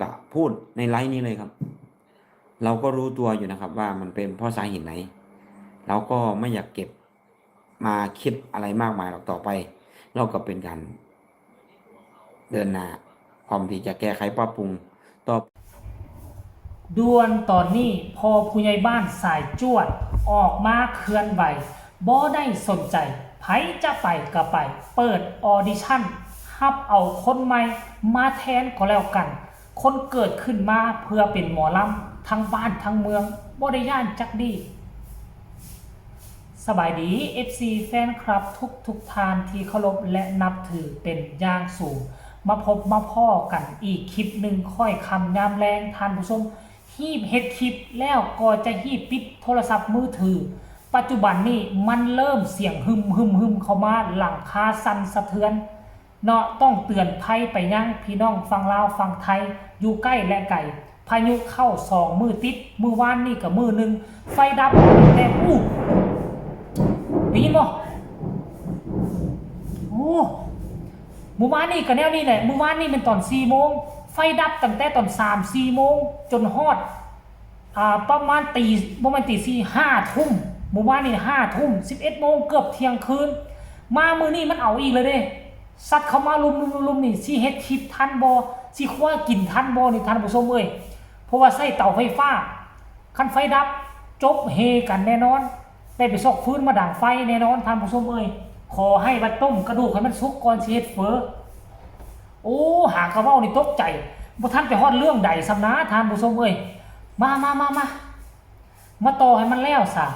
ก็พูดในไลฟ์นี้เลยครับเราก็รู้ตัวอยู่นะครับว่ามันเป็นเพราะสาเหตุไหนเราก็ไม่อยากเก็บมาคิดอะไรมากมายหรอกต่อไปเราก็เป็นการเดินหน้าพร้อมที่จะแก้ไขปรับปรุงต่อด่วนตอนนี้พอผู้ใหญ่บ้านสายจวดออกมาเคลื่อนไหวบ่ได้สนใจไผจะไปก็ไปเปิดออดิชั่นฮับเอาคนใหม่มาแทนก็แล้วกันคนเกิดขึ้นมาเพื่อเป็นหมอลำทั้งบ้านทั้งเมืองบ่ได้ย่านจักดีสบายดี FC แฟนคลับทุกทานที่เคารพและนับถือเป็นอย่างสูงมาพบมาพ่อกันอีกคลิปหนึ่งค่อยคำยามแรงท่านผู้ชมฮีบเฮ็ดคลิปแล้วก็จะฮีบปิดโทรศัพท์มือถือปัจจุบันนี้มันเริ่มเสียงหึมเข้ามาหลังคาสั่นสะเทือนเนาะต้องเตือนภัยไปยังพี่น้องฟังลาวฟังไทยอยู่ใกล้และไกลพายุเข้า2 มือติดมือวานนี่กับมือหนึ่งไฟดับแต่ได้ยินบ่โอ้หมู่บ้านนี่ก็แนวนี้แหละหมู่บ้านนี่เป็นตอน4 โมงไฟดับตั้งแต่ตอน3-4 โมงจนฮอดประมาณตี 4 5 ทุ่มหมู่บ้านนี่5 ทุ่ม11 โมงเกือบเที่ยงคืนมามือนี่มันเอาอีกเลยเด้ซัดเข้ามาลุมนี่สิเฮ็ดคลิปทันบ่สิคว้ากินทันบ่นี่ท่านผู้ชมเอ้ยเพราะว่าใช้เตาไฟฟ้าคันไฟดับจบเฮกันแน่นอนได้ไปซอกฟื้นมาดังไฟแน่นอนท่านผู้ชมเอ้ยขอให้บัดต้มกระดูกให้มันสุกก่อนสิเฮ็ดเฟอโอ้หากระเว้านี่ตกใจบ่ทันไปฮอดเรื่องใดสำนะท่านผู้ชมเอ้ยมาต่อให้มันแล้วซะ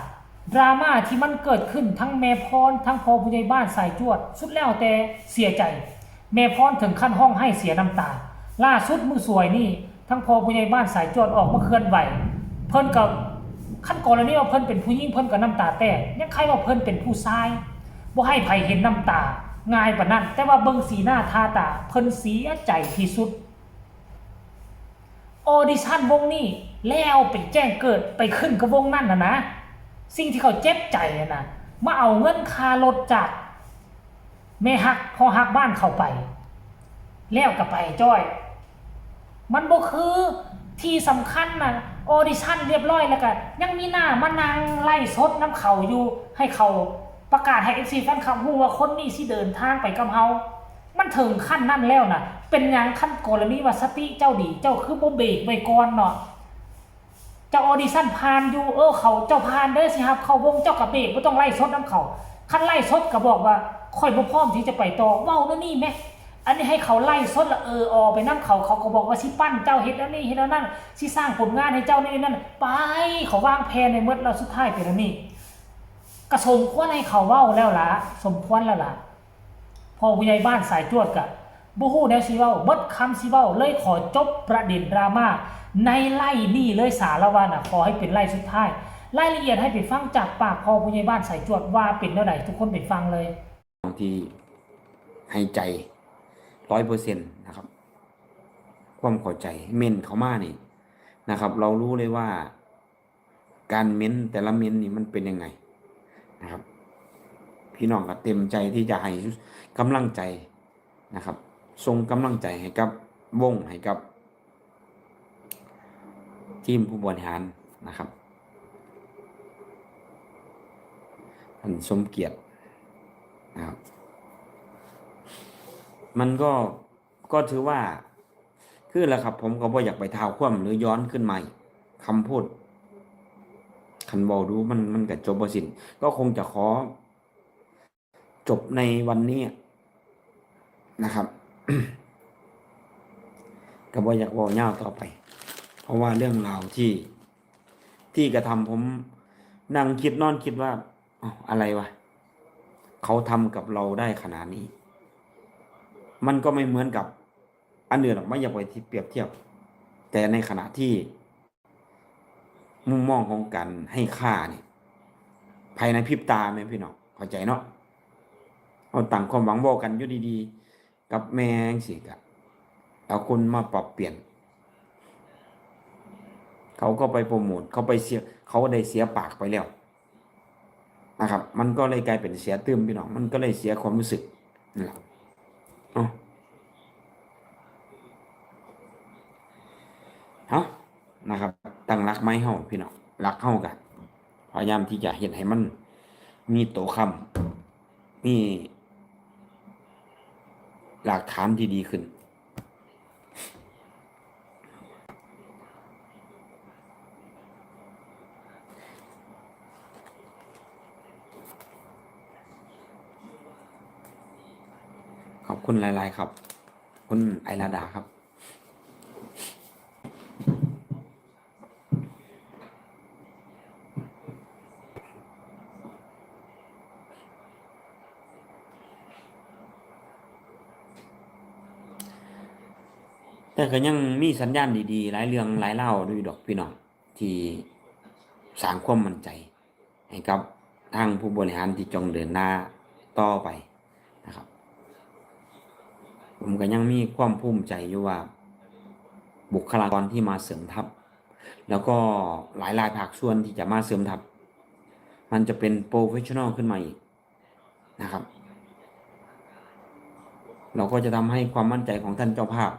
ดราม่าที่มันเกิดขึ้นทั้งแม่พรทั้งพ่อผู้ใหญ่บ้านสายจวดสุดแล้วแต่เสียใจแม่พรถึงขั้นห้องให้เสียน้ำตาล่าสุดมือสวยนี่ทั้งพ่อผู้ใหญ่บ้านสายจวดออกมาเคลื่อนไหวเพิ่นกับขั้นก่อนแล้วนี่ว่าเพิ่นเป็นผู้หญิงเพิ่นกับน้ำตาแตกยังใครว่าเพิ่นเป็นผู้ชายบ่ให้ไผเห็นน้ำตาง่ายปานนั้นแต่ว่าเบิ่งสีหน้าท่าตาเพิ่นเสียใจที่สุดออดิชั่นวงนี้แล้วไปแจ้งเกิดไปขึ้นกับวงนั่นนะสิ่งที่เขาเจ็บใจนะมาเอาเงินค่ารถจากแม่ฮักพอฮักบ้านเขาไปแล้วก็ไปจ้อยมันบ่คือที่สำคัญนะออดิชั่นเรียบร้อยแล้วก็ยังมีหน้ามานั่งไล่สดน้ำเขาอยู่ให้เขาประกาศให้ FC แฟนคลับรู้ว่าคนนี้สิเดินทางไปกับเฮามันถึงขั้นนั่นแล้วนะเป็นอย่างขั้นกรณีว่าสติเจ้าดีเจ้าคือบ่เบรกไว้ก่อนเนาะเจ้าออดิชั่นผ่านอยู่เขาเจ้าผ่านเด้อสิครับเข้าวงเจ้ากับเบรกบ่ต้องไล่สดน้ำเขาคันไล่สดก็บอกว่าค่อยบ่พร้อมที่จะไปต่อเว้านั่นนี่แม่อันนี้ให้เขาไล่สดละออไปน้ำเขาก็บอกว่าสิปั้นเจ้าเฮ็ดอันนี้เฮ็ดอันนั้นสิสร้างผลงานให้เจ้านี่นั่นไปเขาวางแผนในเมื่อเราสุดท้ายเป็นอันนี้ก็สมควรให้เขาเว้าแล้วล่ะสมควรแล้วล่ะพอผู้ใหญ่บ้านสายจวดกะบ่ฮู้แนวสิเว้าเบิดคำสิเว้าเลยขอจบประเด็นดราม่าในไล่นี่เลยสารวัตรขอให้เป็นไล่สุดท้ายรายละเอียดให้ไปฟังจากปากพอผู้ใหญ่บ้านสายจวดว่าเป็นเท่าไหร่ทุกคนไปฟังเลยบางทีให้ใจ100%นะครับความเข้าใจเม้นเขามานี่นะครับเรารู้เลยว่าการเม้นแต่ละเม้นนี่มันเป็นยังไงนะครับพี่น้องก็เต็มใจที่จะให้กำลังใจนะครับส่งกำลังใจให้กับวงให้กับทีมผู้บริหารนะครับท่านสมเกียรตินะครับมันก็ถือว่าคือแล้วครับผมก็บ่อยากไปท้าวความหรือย้อนขึ้นมาคำพูดคันบอกดูมันก็จบบ่สิ้นก็คงจะขอจบในวันนี้นะครับ ก็บ่อยากเว้ายาวต่อไปเพราะว่าเรื่องราวที่กระทำผมนั่งคิดนอนคิดว่าอะไรวะเขาทำกับเราได้ขนาดนี้มันก็ไม่เหมือนกับอันอื่นหรอกไม่อยากไปที่เปรียบเทียบแต่ในขณะที่มุมมองของการให้ค่าเนี่ยภายในพริบตาแม่พี่น้องเข้าใจเนาะเอาตั้งความหวังบอกกันอยู่ดีๆกับแม่งสิกะเอาคนมาปรับเปลี่ยนเขาก็ไปโปรโมทเขาไปเสียเขาได้เสียปากไปแล้วนะครับมันก็เลยกลายเป็นเสียตื้มพี่น้องมันก็เลยเสียความรู้สึกนะครับ เนาะนะครับตั้งรักไม้เฮาพี่น้องรักเฮากันพยายามที่จะเห็นให้มันมีโตคำมีหลักฐานที่ดีขึ้นขอบคุณหลายๆครับคุณไอราดาครับแต่ก็ยังมีสัญญาณดีๆหลายเรื่องหลายเล่าด้วยดอกพี่น้องที่สร้างความมั่นใจให้กับทางผู้บริหารที่จงเดินหน้าต่อไปนะครับผมก็ยังมีความภูมิใจอยู่ว่าบุคลากรที่มาเสริมทัพแล้วก็หลายๆภาคส่วนที่จะมาเสริมทัพมันจะเป็นโปรเฟชชั่นอลขึ้นมาอีกนะครับเราก็จะทำให้ความมั่นใจของท่านเจ้าภาพ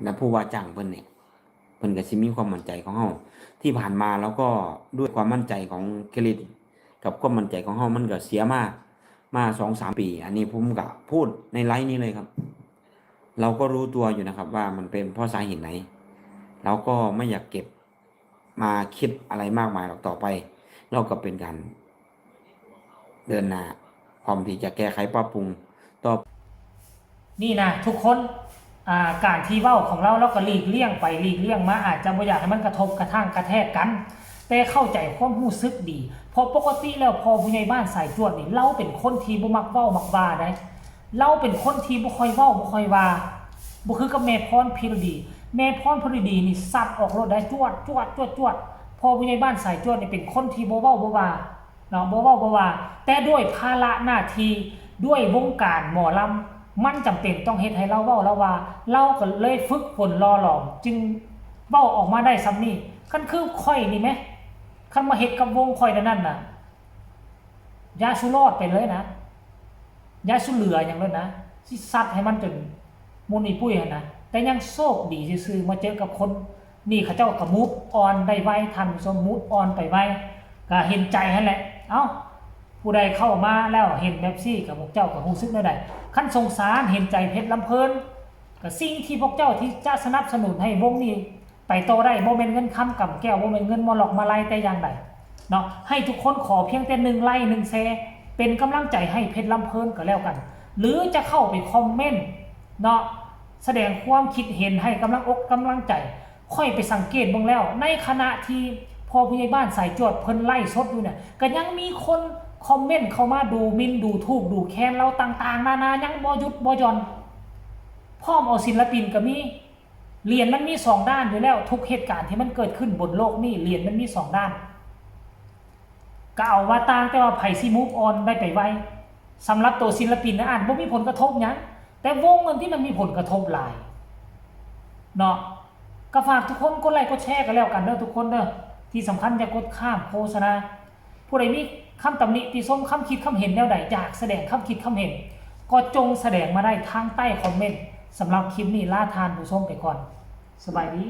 และผู้ว่าจ้างเพิ่นเนี่ยเพิ่นก็สิมีความมั่นใจของเฮาที่ผ่านมาแล้วก็ด้วยความมั่นใจของเครดิตกับความมั่นใจของเฮามันก็เสียมา 2-3 ปีอันนี้ผมก็พูดในไลฟ์นี้เลยครับเราก็รู้ตัวอยู่นะครับว่ามันเป็นเพราะสาเหตุไหนเราก็ไม่อยากเก็บมาคิดอะไรมากมายหรอกต่อไปเราก็เป็นการเดินหน้าพร้อมที่จะแก้ไขปรับปรุงต่อนี่นะทุกคนการที่เว้าของเราก็หลีกเลี่ยงไปหลีกเลี่ยงมาอาจจะบ่อยากให้มันกระทบกระทั่งกระแทกกันแต่เข้าใจความรู้สึกดีเพราะปกติแล้วพอผู้ใหญ่บ้านสายจวดนี่เราเป็นคนที่บ่มักเว้ามักว่าได้เราเป็นคนที่บ่ค่อยเว้าบ่ค่อยว่าบ่คือกับแม่พรพิรดีแม่พรพิรดีนี่ซัดออกรถได้จวดพอผู้ใหญ่บ้านสายจวดนี่เป็นคนที่บ่เว้าบ่ว่าเนาะบ่เว้าบ่ว่าแต่ด้วยภาระหน้าที่ด้วยวงการหมอลำมันจำเป็นต้องเฮ็ดให้เราเว้าแล้วว่าเราก็เลยฝึกฝนรอหลอมจึงเว้าออกมาได้ซ้ำนี้คันคือค่อยนี่แหมคันมาเฮ็ดกับวงค่อยนั่นน่ะยาสุรอดไปเลยนะยาสุเหลืออย่างนั้นนะสิซัดให้มันจนมุนอีปุ้ยหั่นนะแต่ยังโชคดีซื่อๆมาเจอกับคนนี่เขาเจ้าก็มูฟออนได้ไวทันสมมูฟออนไปไวก็เห็นใจหั่นแหละเอ้าผู้ใดเข้ามาแล้วเห็นแบบซี่กับพวกเจ้าก็รู้สึกได้ขั้นสงสารเห็นใจเพชรลำเพลินกับสิ่งที่พวกเจ้าที่จะสนับสนุนให้วงนี้ไปโตได้โมเมนต์เงินคำกับแก้วโมเมนต์เงินมอหลอกมาไล่แต่อย่างใดเนาะให้ทุกคนขอเพียงแต่1 ไลค์ 1 แชร์เป็นกำลังใจให้เพชรลำเพลินก็แล้วกันหรือจะเข้าไปคอมเมนต์เนาะแสดงความคิดเห็นให้กำลังอกกำลังใจค่อยไปสังเกตบ้างแล้วในขณะที่พอผู้ใหญ่บ้านสายจวดเพิ่นไล่สดอยู่เนี่ยก็ยังมีคนคอมเมนต์เข้ามาดูมินดูถูกดูแค้นเราต่างๆนานายังบ่หยุดบ่หย่อนพร้อมเอาศิลปินก็มีเหรียญมันมี2ด้านอยู่แล้วทุกเหตุการณ์ที่มันเกิดขึ้นบนโลกนี้เหรียญมันมี2ด้านก็เอาว่าต่างแต่ว่าไผสิมูฟออนได้ไปไวสำหรับตัวศิลปินนะอ่านบ่มีผลกระทบหยังแต่วงมันที่มันมีผลกระทบหลายเนาะก็ฝากทุกคนกดไลค์กดแชร์กันแล้วกันเด้อทุกคนเด้อที่สำคัญอย่ากดข้ามโฆษณาผู้ใดมีคำตำหนิติชมคำคิดคำเห็นแนวใดอยากแสดงคำคิดคำเห็นก็จงแสดงมาได้ทางใต้คอมเมนต์สำหรับคลิปนี้ลาทานผู้ชมไปก่อนสบายดี